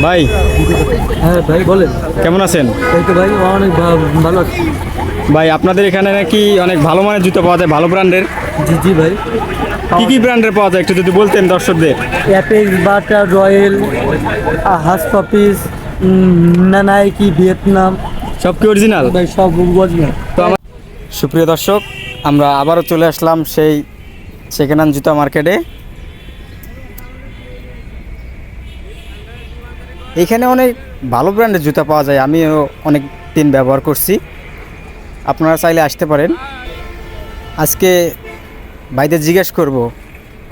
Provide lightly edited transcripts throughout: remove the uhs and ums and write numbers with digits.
ভাই, হ্যাঁ ভাই বলেন। কেমন আছেন? এই তো ভাই অনেক ভালো আছি। ভাই, আপনাদের এখানে নাকি অনেক ভালো মানের জুতো পাওয়া যায়, ভালো ব্র্যান্ডের। জি জি ভাই। কি কি ব্র্যান্ডের পাওয়া যায় একটু যদি বলতেন দর্শকদের। অ্যাপেক্স, বাটা, রয়্যাল, হাস পাপিস, নাইকি, ভিয়েতনাম, সব কি অরিজিনাল? ভাই সব অরিজিনাল। তো আমার সুপ্রিয় দর্শক, আমরা আবারও চলে আসলাম সেই সেকেন্ড হ্যান্ড জুতা মার্কেটে। এখানে অনেক ভালো ব্র্যান্ডের জুতা পাওয়া যায়, আমিও অনেক দিন ব্যবহার করছি। আপনারা চাইলে আসতে পারেন। আজকে ভাইদের জিজ্ঞেস করব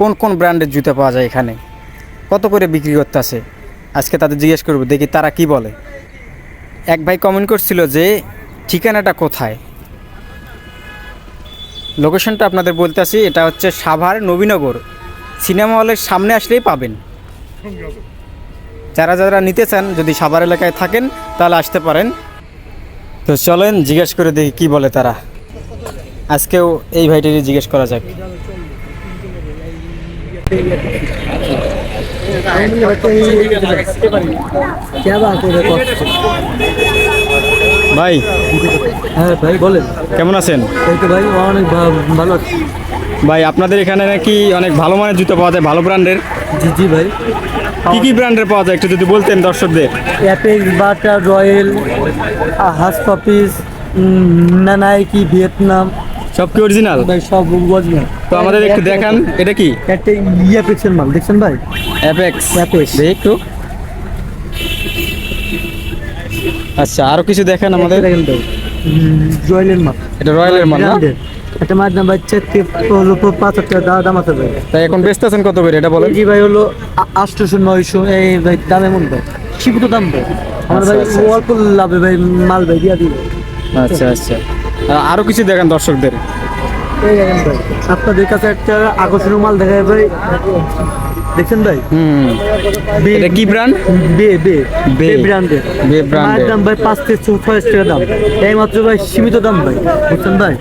কোন কোন ব্র্যান্ডের জুতা পাওয়া যায় এখানে, কত করে বিক্রি করতে আছে। আজকে তাদের জিজ্ঞেস করব, দেখি তারা কি বলে। এক ভাই কমেন্ট করছিল যে ঠিকানাটা কোথায়। লোকেশনটা আপনাদের বলতে আসি, এটা হচ্ছে সাভার নবীনগর সিনেমা হলের সামনে আসলেই পাবেন। যারা যারা নিতে চান, যদি সাভার এলাকায় থাকেন তাহলে আসতে পারেন। তো চলেন জিজ্ঞেস করে দেখি কি বলে তারা। আজকেও এই ভাইটারই জিজ্ঞেস করা যাক। ভাই, হ্যাঁ ভাই বলেন। কেমন আছেন? এই তো ভাই অনেক ভালো আছি। ভাই, আপনাদের এখানে নাকি অনেক ভালো মানের জুতো পাওয়া যায়, ভালো ব্র্যান্ডের। জি জি ভাই। কি কি ব্র্যান্ডের পাওয়া যায় একটু যদি বলতেন দর্শকদের। অ্যাপেক্স, বাটা, রয়্যাল, হাস পাপিস, নাইকি, ভিয়েতনাম, সব কি অরিজিনাল? ভাই সব অরিজিনাল। তো আমাদের একটু দেখান, এটা কি? একটা অ্যাপেক্সের মাল দেখছেন ভাই? অ্যাপেক্স। অ্যাপেক্স। দেখি একটু। আচ্ছা, আরো কিছু দেখান আমাদের। দেখেন ভাই, রয়্যালের মাল। এটা রয়্যালের মাল না? ব্র্যান্ডের। একটা মাল দাম ভাই 5,000 টাকা দাম আছে ভাই। তাই এখন বেচতেছেন কত করে এটা বলেন? এই ভাই হলো 800-900 এই ভাই দাম এমন ভাই, সীমিত দাম ভাই। আমার ভাই আচ্ছা, অল্প লাভে ভাই মাল ভাই দিয়া দিবে। আচ্ছা আচ্ছা, আরো কিছু দেখান দর্শকদের। এই দেখেন ভাই, আপনাদের কাছে একটা আকর্ষণীয় মাল দেখায় ভাই, দেখছেন ভাই? এটা কি ব্র্যান্ড? বে বে বে ব্র্যান্ডের। বে ব্র্যান্ডের। দাম ভাই 5-6 টাকা দাম। এই মাত্র ভাই সীমিত দাম ভাই, বুঝছেন ভাই?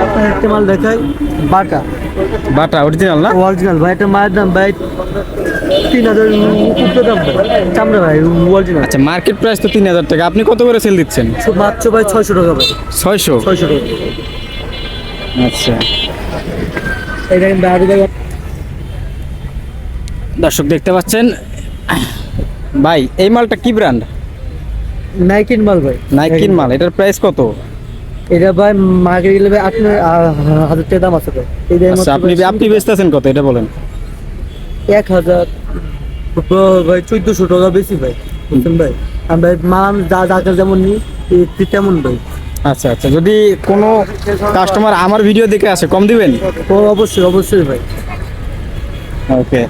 আপনার একটা মাল দেখাই, বাটা। বাটা অরিজিনাল না? অরিজিনাল ভাই, এটা মায়ের দাম ভাই 3,000 উপরে দাম ভাই, চামড়া ভাই অরিজিনাল। আচ্ছা, মার্কেট প্রাইস তো 3,000 টাকা, আপনি কত করে সেল দিচ্ছেন? মাত্র ভাই 600 টাকা ভাই। 600? 600 টাকা। আচ্ছা, এই দেখেন ভাই, আরো ভাই দর্শক দেখতে পাচ্ছেন। ভাই, এই মালটা কি ব্র্যান্ড? নাইকির মাল ভাই। নাইকির মাল। এটার প্রাইস কত? এটা ভাই মার্কেট গেলে ভাই 8,000 টাকা দাম আছে ভাই। এই দেখেন আচ্ছা, আপনি বেচতেছেন কত এটা বলেন? 1,000 ভাই, 1400 টাকা বেশি ভাই, বুঝছেন ভাই? আমি ভাই মাল যা যেমন নিই তেমন ভাই। আচ্ছা আচ্ছা, যদি কোনো কাস্টমার আমার ভিডিও দেখে আসে, কম দিবেন? ও অবশ্যই অবশ্যই ভাই। ওকে।